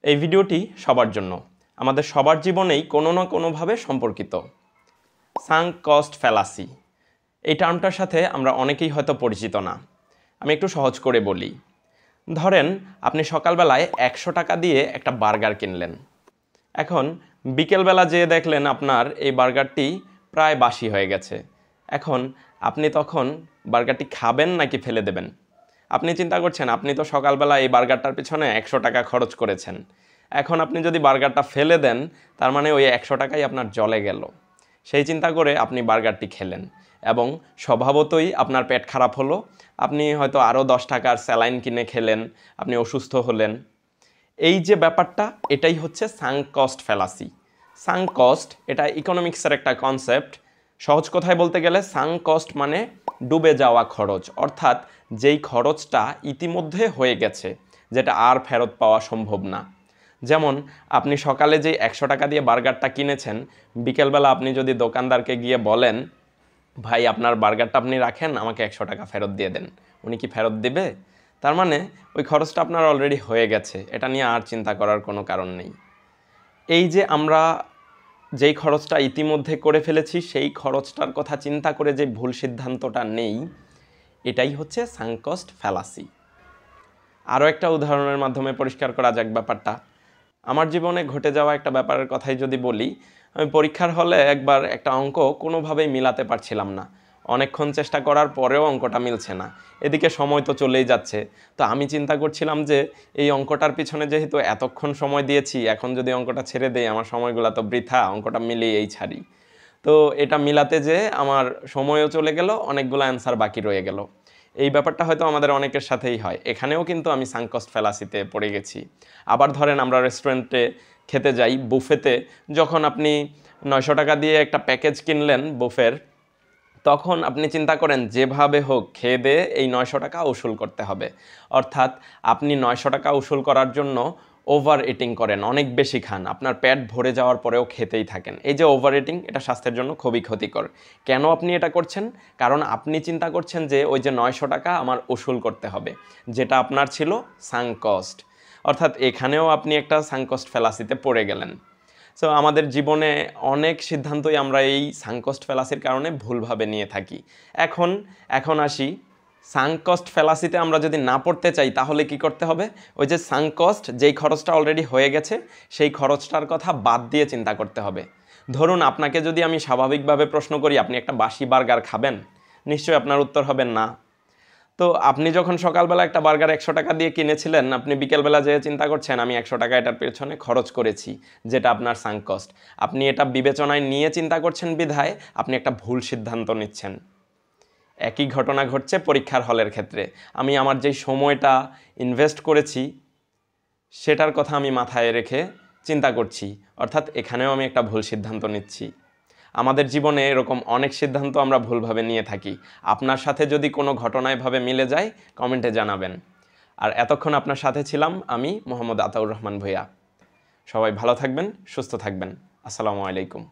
এই ভিডিওটি সবার জন্য, আমাদের সবার জীবনেই কোনো না কোনোভাবে সম্পর্কিত। সাঙ্ক কস্ট ফ্যালাসি, এই টার্মটার সাথে আমরা অনেকেই হয়তো পরিচিত না। আমি একটু সহজ করে বলি। ধরেন আপনি সকালবেলায় 100 টাকা দিয়ে একটা বার্গার কিনলেন। এখন বিকেলবেলা যেয়ে দেখলেন আপনার এই বার্গারটি প্রায় বাসি হয়ে গেছে। এখন আপনি তখন বার্গারটি খাবেন নাকি ফেলে দেবেন? আপনি চিন্তা করছেন, আপনি তো সকালবেলা এই বার্গারটার পিছনে 100 টাকা খরচ করেছেন। এখন আপনি যদি বার্গারটা ফেলে দেন, তার মানে ওই 100 টাকাই আপনার জলে গেল। সেই চিন্তা করে আপনি বার্গারটি খেলেন এবং স্বভাবতই আপনার পেট খারাপ হলো। আপনি হয়তো আরও 10 টাকার স্যালাইন কিনে খেলেন, আপনি অসুস্থ হলেন। এই যে ব্যাপারটা, এটাই হচ্ছে sunk cost fallacy. Sunk cost এটা ইকোনমিক্সের একটা কনসেপ্ট। সহজ কথায় বলতে গেলে সাঙ্ক কস্ট মানে ডুবে যাওয়া খরচ, অর্থাৎ যেই খরচটা ইতিমধ্যে হয়ে গেছে, যেটা আর ফেরত পাওয়া সম্ভব না। যেমন আপনি সকালে যেই 100 টাকা দিয়ে বার্গারটা কিনেছেন, বিকেলবেলা আপনি যদি দোকানদারকে গিয়ে বলেন, ভাই আপনার বার্গারটা আপনি রাখেন, আমাকে 100 টাকা ফেরত দিয়ে দেন, উনি কি ফেরত দিবে? তার মানে ওই খরচটা আপনার অলরেডি হয়ে গেছে, এটা নিয়ে আর চিন্তা করার কোনো কারণ নেই। এই যে আমরা যেই খরচটা ইতিমধ্যে করে ফেলেছি, সেই খরচটার কথা চিন্তা করে যে ভুল সিদ্ধান্তটা নেই, এটাই হচ্ছে সাঙ্ক কস্ট ফ্যালাসি। আরও একটা উদাহরণের মাধ্যমে পরিষ্কার করা যাক ব্যাপারটা। আমার জীবনে ঘটে যাওয়া একটা ব্যাপারের কথাই যদি বলি, আমি পরীক্ষার হলে একবার একটা অঙ্ক কোনোভাবেই মিলাতে পারছিলাম না। অনেকক্ষণ চেষ্টা করার পরেও অঙ্কটা মিলছে না। এদিকে সময় তো চলেই যাচ্ছে। তো আমি চিন্তা করছিলাম যে এই অঙ্কটার পিছনে যেহেতু এতক্ষণ সময় দিয়েছি, এখন যদি অঙ্কটা ছেড়ে দেই, আমার সময়গুলো তো বৃথা, অঙ্কটা মিলিয়েই ছাড়ি। তো এটা মিলাতে যেয়ে আমার সময়ও চলে গেল, অনেকগুলো অ্যান্সার বাকি রয়ে গেল। এই ব্যাপারটা হয়তো আমাদের অনেকের সাথেই হয়। এখানেও কিন্তু আমি সাঙ্ক কস্ট ফ্যালাসিতে পড়ে গেছি। আবার ধরেন আমরা রেস্টুরেন্টে খেতে যাই, বুফেতে যখন আপনি 900 টাকা দিয়ে একটা প্যাকেজ কিনলেন বুফের, তখন আপনি চিন্তা করেন যেভাবে হোক খেয়ে দিয়ে এই 900 টাকা উসুল করতে হবে। অর্থাৎ আপনি 900 টাকা উসুল করার জন্য ওভার ইটিং করেন, অনেক বেশি খান, আপনার পেট ভরে যাওয়ার পরেও খেতেই থাকেন। এই যে ওভার ইটিং, এটা স্বাস্থ্যের জন্য খুবই ক্ষতিকর। কেন আপনি এটা করছেন? কারণ আপনি চিন্তা করছেন যে ওই যে 900 টাকা আমার উসুল করতে হবে, যেটা আপনার ছিল সাঙ্ক কস্ট। অর্থাৎ এখানেও আপনি একটা সাঙ্ক কস্ট ফ্যালাসিতে পড়ে গেলেন। সো আমাদের জীবনে অনেক সিদ্ধান্তই আমরা এই সাঙ্ক কস্ট ফ্যালাসির কারণে ভুলভাবে নিয়ে থাকি। এখন আসি, সাঙ্ক কস্ট ফ্যালাসিতে আমরা যদি না পড়তে চাই, তাহলে কি করতে হবে? ওই যে সাঙ্ক কস্ট, যেই খরচটা অলরেডি হয়ে গেছে, সেই খরচটার কথা বাদ দিয়ে চিন্তা করতে হবে। ধরুন আপনাকে যদি আমি স্বাভাবিকভাবে প্রশ্ন করি, আপনি একটা বাসি বার্গার খাবেন? নিশ্চয়ই আপনার উত্তর হবে না। তো আপনি যখন সকালবেলা একটা বার্গার 100 টাকা দিয়ে কিনেছিলেন, আপনি বিকেলবেলা যেয়ে চিন্তা করছেন আমি 100 টাকা এটার পেছনে খরচ করেছি, যেটা আপনার সাঙ্ক কস্ট। আপনি এটা বিবেচনায় নিয়ে চিন্তা করছেন বিধায় আপনি একটা ভুল সিদ্ধান্ত নিচ্ছেন। একই ঘটনা ঘটছে পরীক্ষার হলের ক্ষেত্রে। আমি আমার যেই সময়টা ইনভেস্ট করেছি, সেটার কথা আমি মাথায় রেখে চিন্তা করছি, অর্থাৎ এখানেও আমি একটা ভুল সিদ্ধান্ত নিচ্ছি। আমাদের জীবনে এরকম অনেক সিদ্ধান্ত আমরা ভুলভাবে নিয়ে থাকি। আপনার সাথে যদি কোনো ঘটনা এভাবে মিলে যায়, কমেন্টে জানাবেন। আর এতক্ষণ আপনার সাথে ছিলাম আমি, মোহাম্মদ আতাউর রহমান ভূঁইয়া। সবাই ভালো থাকবেন, সুস্থ থাকবেন। আসসালামু আলাইকুম।